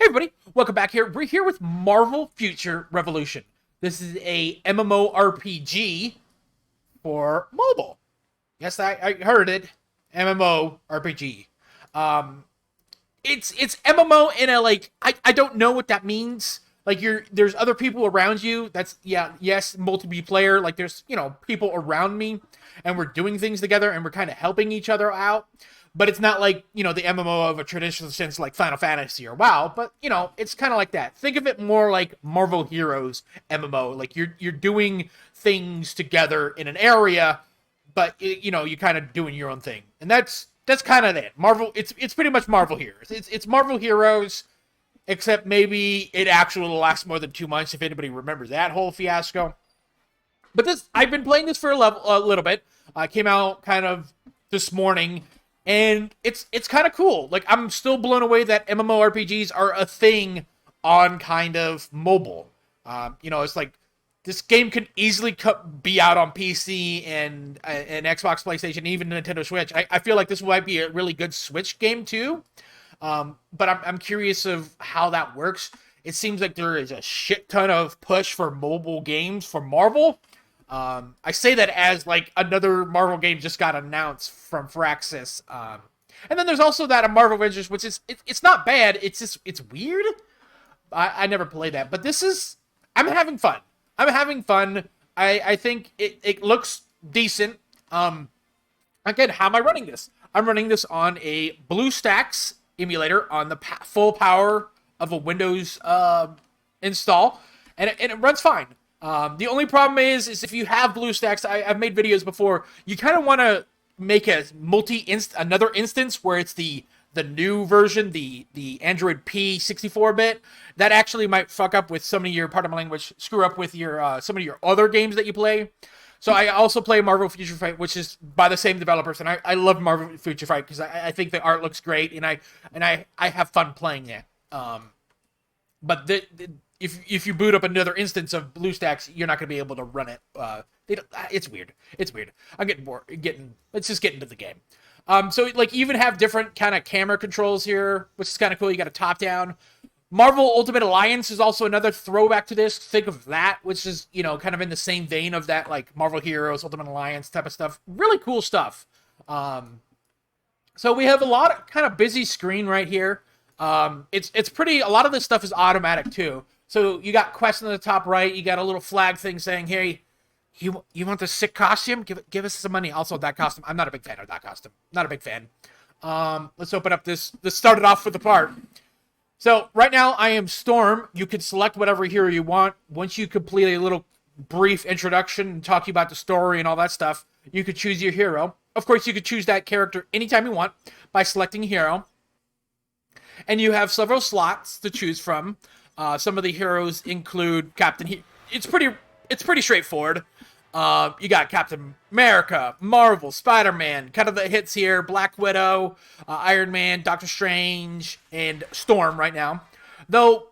Hey everybody, welcome back here. We're here with Marvel Future Revolution. This is a MMORPG for mobile. Yes, I heard it. MMORPG. Um, it's MMO in a I don't know what that means. Like there's other people around you. That's yes, multiplayer. Like there's people around me, and we're doing things together, and we're kind of helping each other out. But it's not like the MMO of a traditional sense like Final Fantasy or WoW. But it's kind of like that. Think of it more like Marvel Heroes MMO. Like you're doing things together in an area, but you're kind of doing your own thing, and that's kind of it. Marvel, it's pretty much Marvel Heroes. It's Marvel Heroes, except maybe it actually will last more than 2 months if anybody remembers that whole fiasco. But this, I've been playing this for a little bit. I came out kind of this morning, and it's kind of cool. Like I'm still blown away that MMORPGs are a thing on kind of mobile. It's like this game could easily be out on PC and Xbox, PlayStation, even Nintendo Switch. I feel like this might be a really good Switch game too. But I'm curious of how that works. It seems like there is a shit ton of push for mobile games for Marvel. I say that as like another Marvel game just got announced from Firaxis. And then there's also that a Marvel Avengers, which is it's not bad. It's weird. I never played that, but this is I'm having fun. I'm having fun. I think it looks decent. Again, how am I running this? I'm running this on a BlueStacks emulator on the full power of a Windows install, and it runs fine. The only problem is if you have BlueStacks, I've made videos before. You kind of want to make a another instance where it's the new version, the Android P 64-bit. That actually might fuck up with some of your, pardon my language, screw up with your some of your other games that you play. So I also play Marvel Future Fight, which is by the same developers, and I love Marvel Future Fight because I think the art looks great, and I have fun playing it. But if you boot up another instance of BlueStacks, you're not going to be able to run it. It's weird. It's weird. I'm getting bored. Let's just get into the game. So like you even have different kind of camera controls here, which is kind of cool. You got a top down. Marvel Ultimate Alliance is also another throwback to this. Think of that, which is, kind of in the same vein of that, like Marvel Heroes, Ultimate Alliance type of stuff. Really cool stuff. So we have a lot of kind of busy screen right here. It's pretty, a lot of this stuff is automatic too. So you got quests in the top right. You got a little flag thing saying, hey, you want the sick costume? Give us some money. Also, that costume, I'm not a big fan of that costume. Not a big fan. Let's open up this. This started off with the part. So right now I am Storm. You can select whatever hero you want. Once you complete a little brief introduction and talk about the story and all that stuff, you could choose your hero. Of course, you could choose that character anytime you want by selecting a hero. And you have several slots to choose from. Some of the heroes include Captain. It's pretty straightforward. You got Captain America, Marvel, Spider-Man, kind of the hits here, Black Widow, Iron Man, Doctor Strange, and Storm right now. Though,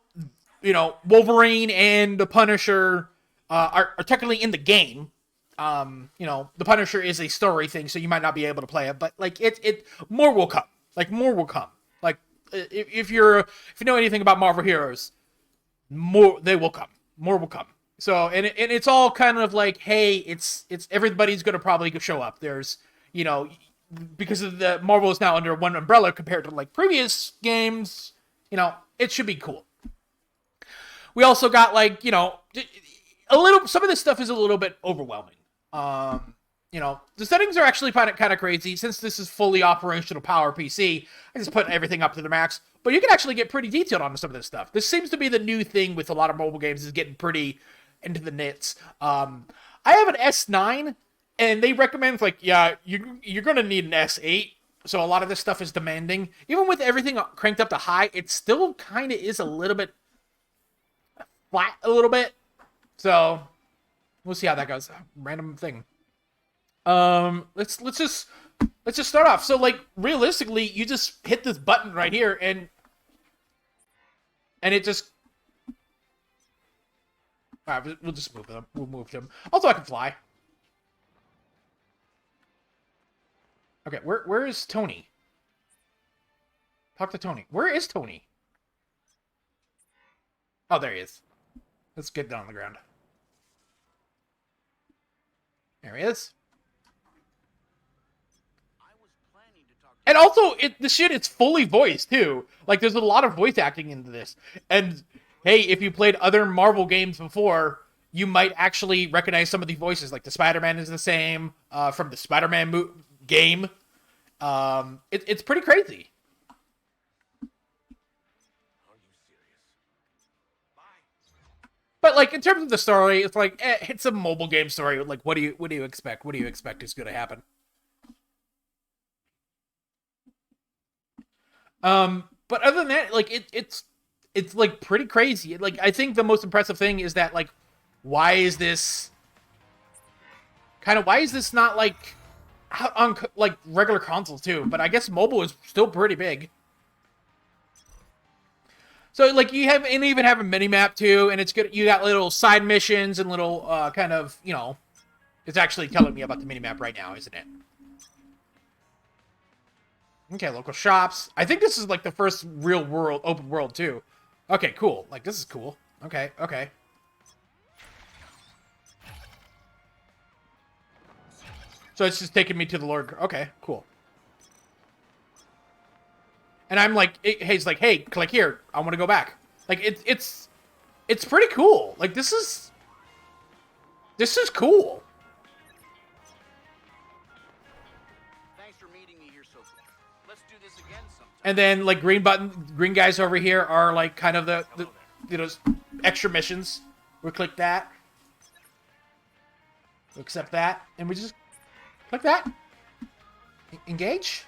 Wolverine and the Punisher are technically in the game. The Punisher is a story thing, so you might not be able to play it, but like more will come. Like more will come. Like if you know anything about Marvel heroes, more they will come. More will come. So and it's all kind of like, hey, it's everybody's gonna probably show up. There's because of the Marvel is now under one umbrella compared to like previous games. It should be cool. We also got like a little. Some of this stuff is a little bit overwhelming. The settings are actually kind of crazy. Since this is fully operational power PC, I just put everything up to the max. But you can actually get pretty detailed on some of this stuff. This seems to be the new thing with a lot of mobile games, is getting pretty into the nits. I have an S9, and they recommend like, yeah, you're gonna need an S8. So a lot of this stuff is demanding. Even with everything cranked up to high, it still kind of is a little bit flat, a little bit. So we'll see how that goes. Random thing. Let's just start off. So like realistically, you just hit this button right here, and it just. All right, we'll just move him. We'll move him. Also, I can fly. Okay, where is Tony? Talk to Tony. Where is Tony? Oh, there he is. Let's get down on the ground. There he is. And also, the shit is fully voiced, too. Like, there's a lot of voice acting into this. And, hey, if you played other Marvel games before, you might actually recognize some of the voices. Like, the Spider-Man is the same from the Spider-Man game. It's pretty crazy. But, like, in terms of the story, it's like, it's a mobile game story. Like, what do you expect? What do you expect is going to happen? But other than that, like, it's like pretty crazy. Like, I think the most impressive thing is that, like, why is this not, like, on, like, regular consoles, too? But I guess mobile is still pretty big. So, like, you even have a mini-map, too, and it's good. You got little side missions and little, kind of, you know, it's actually telling me about the mini-map right now, isn't it? Okay, local shops. I think this is, like, the first real world, open world, too. Okay, cool. Like, this is cool. Okay, okay. So it's just taking me to the Lord. Okay, cool. And I'm like, he's like, hey, click here. I want to go back. Like, it's pretty cool. Like, this is cool. Thanks for meeting me here, Sophie. Let's do this again sometime. And then, like, green guys over here are, like, kind of the you know, extra missions. We click that. We accept that. And we just click that. Engage.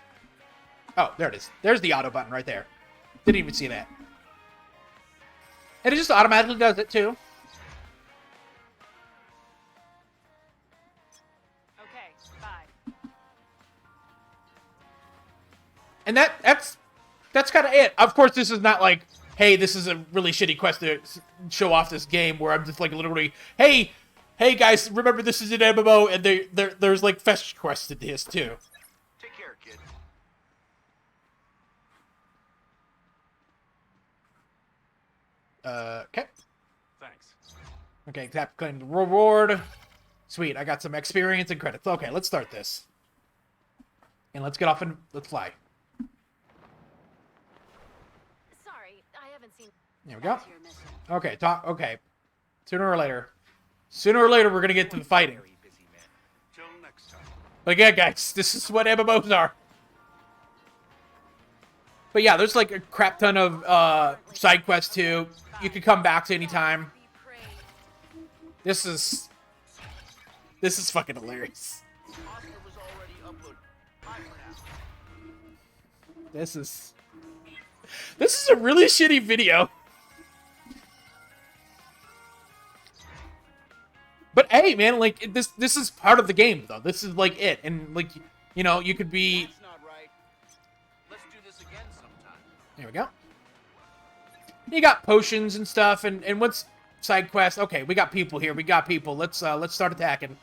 Oh, there it is. There's the auto button right there. Didn't even see that. And it just automatically does it, too. Okay, bye. And that's kind of it. Of course, this is not like, hey, this is a really shitty quest to show off this game where I'm just, like, literally, hey guys, remember this is an MMO, and there's, like, fetch quests in this, too. Take care, kid. Okay. Thanks. Okay, tap claim the reward. Sweet, I got some experience and credits. Okay, let's start this. And let's get off and let's fly. Sorry, I haven't seen. There we go. to your mission. Okay, okay. Sooner or later, we're gonna get to the fighting. Very busy man. Till next time. But again, guys, this is what MMOs are. But yeah, there's like a crap ton of side quests too. You can come back to any time. This is fucking hilarious. Oscar was already uploaded. Bye for now. This is a really shitty video. But hey, man, like this is part of the game though. This is like it, and like, you know, you could be. That's not right. Let's do this again sometime. There we go. You got potions and stuff, and what's side quest? Okay, we got people here. We got people. Let's start attacking.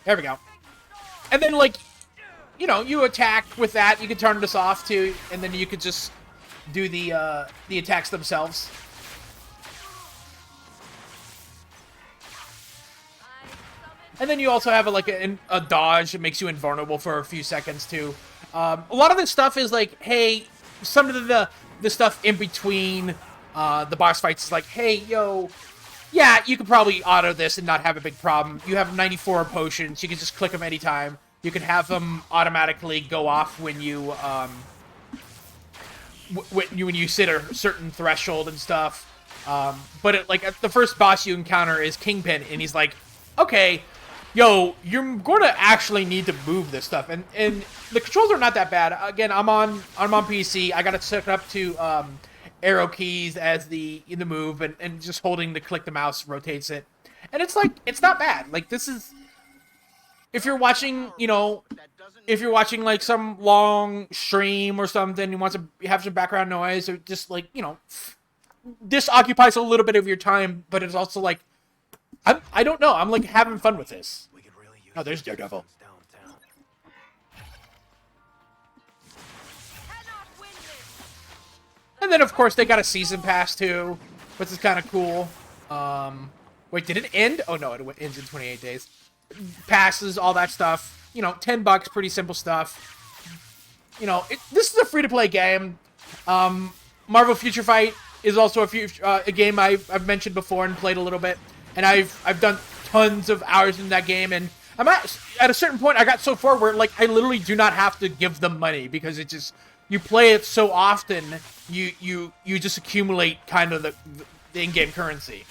There we go. And then, like, you know, you attack with that. You can turn this off too, and then you could just do the attacks themselves. And then you also have a dodge that makes you invulnerable for a few seconds too. A lot of this stuff is like, hey, some of the stuff in between the boss fights is like, hey, yo, yeah, you could probably auto this and not have a big problem. You have 94 potions. You can just click them anytime. You can have them automatically go off when you when you hit a certain threshold and stuff. But the first boss you encounter is Kingpin, and he's like, okay, yo, you're going to actually need to move this stuff, and the controls are not that bad. Again, I'm on PC. I got it set up to arrow keys as the move, and just holding to click the mouse rotates it, and it's not bad. Like, this is, if you're watching, you know, if you're watching like some long stream or something, you want to have some background noise, or just like, you know, this occupies a little bit of your time, but it's also like, I don't know. I'm like having fun with this. Oh, there's Daredevil. then, of course, they got a season pass, too, which is kind of cool. Wait, did it end? Oh, no, it ends in 28 days. Passes, all that stuff. You know, $10, pretty simple stuff. You know, this is a free-to-play game. Marvel Future Fight is also a game I've mentioned before and played a little bit. And I've done tons of hours in that game, and I'm at a certain point I got so far where, like, I literally do not have to give them money because it just, you play it so often, you just accumulate kind of the in-game currency.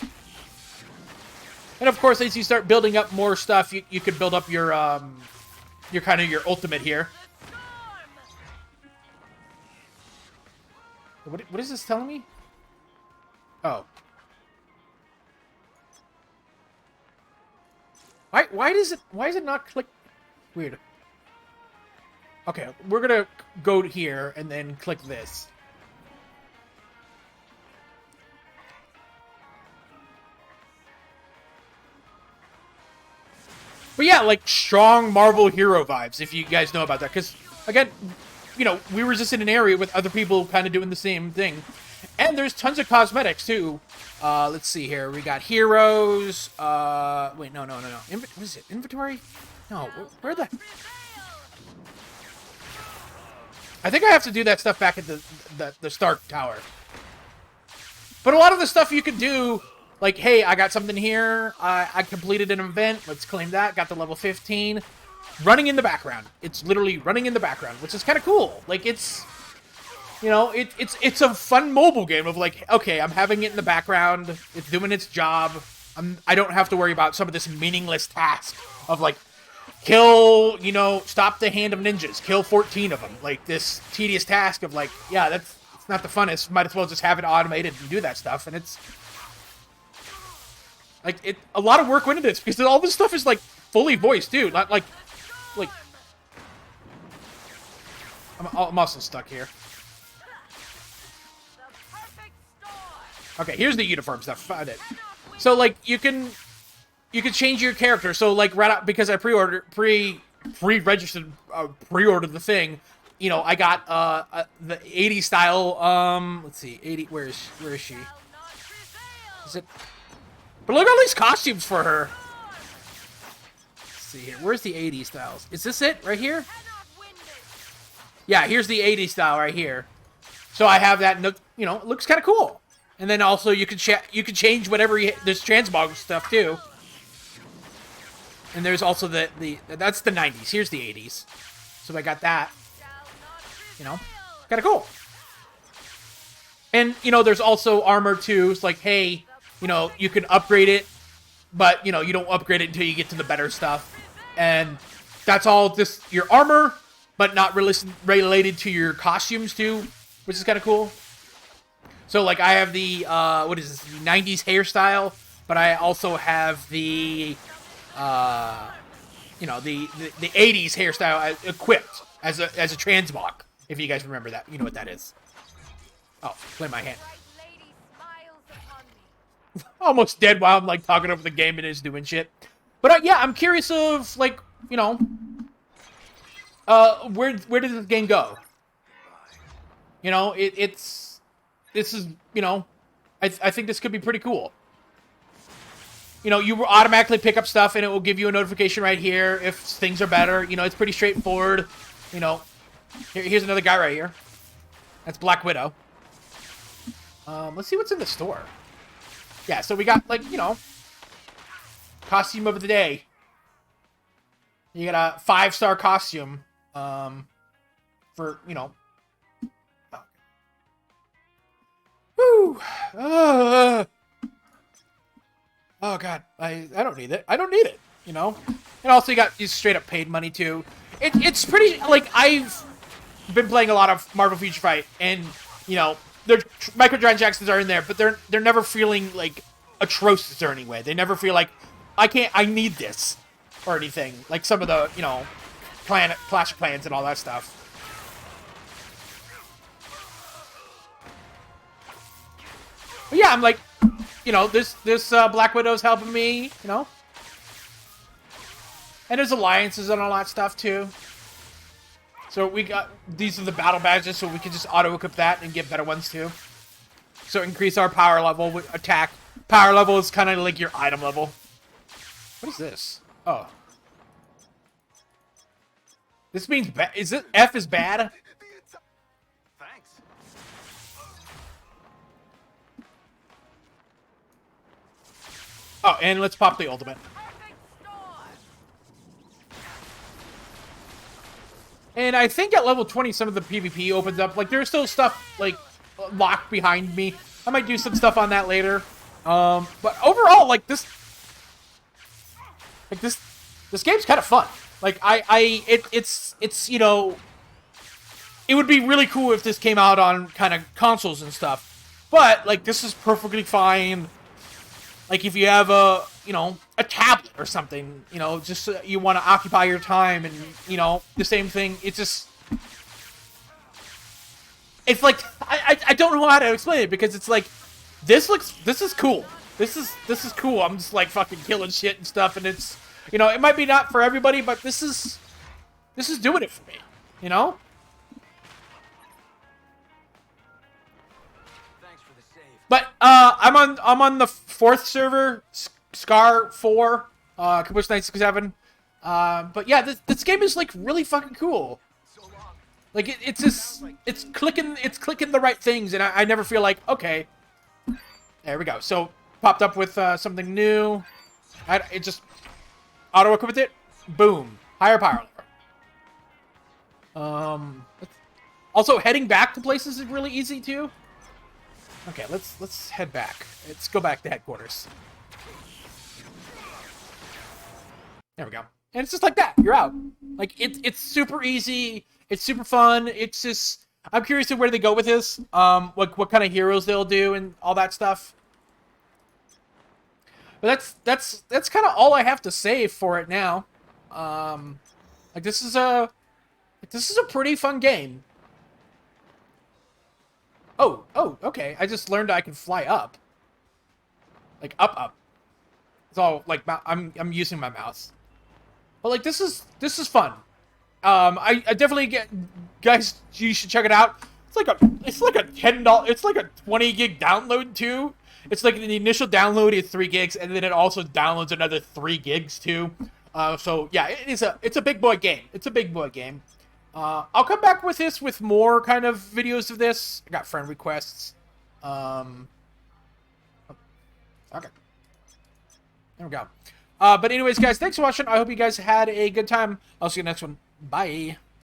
And of course, as you start building up more stuff, you could build up your kind of your ultimate here. What is this telling me? Oh. Why is it not click? Weird. Okay, we're gonna go here and then click this. But yeah, like, strong Marvel hero vibes, if you guys know about that. Because, again, you know, we were just in an area with other people kind of doing the same thing. And there's tons of cosmetics, too. Let's see here. We got heroes. Wait, no. What is it? Inventory? No, where the... I think I have to do that stuff back at the Stark Tower. But a lot of the stuff you can do... Like, hey, I got something here. I completed an event. Let's claim that. Got to level 15. Running in the background. It's literally running in the background, which is kind of cool. Like, it's, you know, it's a fun mobile game of like, okay, I'm having it in the background. It's doing its job. I don't have to worry about some of this meaningless task of like, kill, you know, stop the hand of ninjas. Kill 14 of them. Like, this tedious task of like, yeah, it's not the funnest. Might as well just have it automated and do that stuff. And it's... Like, a lot of work went into this, because all this stuff is, like, fully voiced, too. Not, like... I'm also stuck here. Okay, here's the uniform stuff. Found it. So, like, you can change your character. So, like, right out, because I pre-registered, pre-ordered the thing, you know, I got, the 80s style, let's see, 80, where is she? Is it... But look at all these costumes for her. Let's see here. Where's the 80s styles? Is this it? Right here? Yeah, here's the 80s style right here. So I have that, you know, it looks kind of cool. And then also you can change whatever there's transmog stuff too. And there's also that's the 90s. Here's the 80s. So I got that. You know, kind of cool. And, you know, there's also armor too. It's like, hey, you know, you can upgrade it, but, you know, you don't upgrade it until you get to the better stuff. And that's all just your armor, but not related to your costumes, too, which is kind of cool. So, like, I have the, what is this, the 90s hairstyle, but I also have the, you know, the 80s hairstyle equipped as a transmog, if you guys remember that. You know what that is. Oh, play my hand. Almost dead while I'm, like, talking over the game and is doing shit. But, yeah, I'm curious of, like, you know, where does this game go? You know, this is, you know, I think this could be pretty cool. You know, you will automatically pick up stuff and it will give you a notification right here if things are better. You know, it's pretty straightforward. You know, here's another guy right here. That's Black Widow. Let's see what's in the store. Yeah, so we got, like, you know, costume of the day. You got a 5-star costume, for, you know. Woo! Oh, God. I don't need it. I don't need it, you know? And also you got these straight up paid money, too. It's pretty, like, I've been playing a lot of Marvel Future Fight, and, you know, their microtransactions are in there, but they're never feeling like atrocious or anyway. They never feel like I need this or anything. Like some of the, you know, Clash of Clans and all that stuff. But yeah, I'm like, you know, this Black Widow's helping me, you know. And there's alliances and all that stuff too. So we got, these are the battle badges, so we can just auto-equip that and get better ones too. So increase our power level with attack. Power level is kind of like your item level. What is this? Oh. This means is it F is bad? Thanks. Oh, and let's pop the ultimate. And I think at level 20, some of the PvP opens up. Like, there's still stuff, like, locked behind me. I might do some stuff on that later. But overall, like, this game's kind of fun. Like, it's, you know, it would be really cool if this came out on kind of consoles and stuff. But, like, this is perfectly fine. Like, if you have a, you know, a tablet or something, you know, just you want to occupy your time and, you know, the same thing. It's just... It's like, I don't know how to explain it, because it's like, this is cool. This is cool. I'm just, like, fucking killing shit and stuff, and it's, you know, it might be not for everybody, but this is doing it for me, you know? But I'm on the 4th server, Scar 4, Caboose 967. But yeah, this game is like really fucking cool. Like it's just it's clicking the right things, and I never feel like, okay, there we go. So popped up with something new. It just auto equipped it. Boom, higher power level. Also heading back to places is really easy too. Okay, let's head back. Let's go back to headquarters. There we go. And it's just like that. You're out. Like, it's super easy. It's super fun. It's just... I'm curious to where they go with this. What kind of heroes they'll do and all that stuff. But that's kind of all I have to say for it now. Like, this is a pretty fun game. Oh, okay. I just learned I can fly up. Like, up. It's all, like, I'm using my mouse. But, like, this is fun. I definitely guys, you should check it out. It's like a $10, it's like a 20 gig download, too. It's like the initial download is 3 gigs, and then it also downloads another 3 gigs, too. So, yeah, it's a big boy game. It's a big boy game. I'll come back with this with more kind of videos of this. I got friend requests. Okay. There we go. But anyways, guys, thanks for watching. I hope you guys had a good time. I'll see you next one. Bye.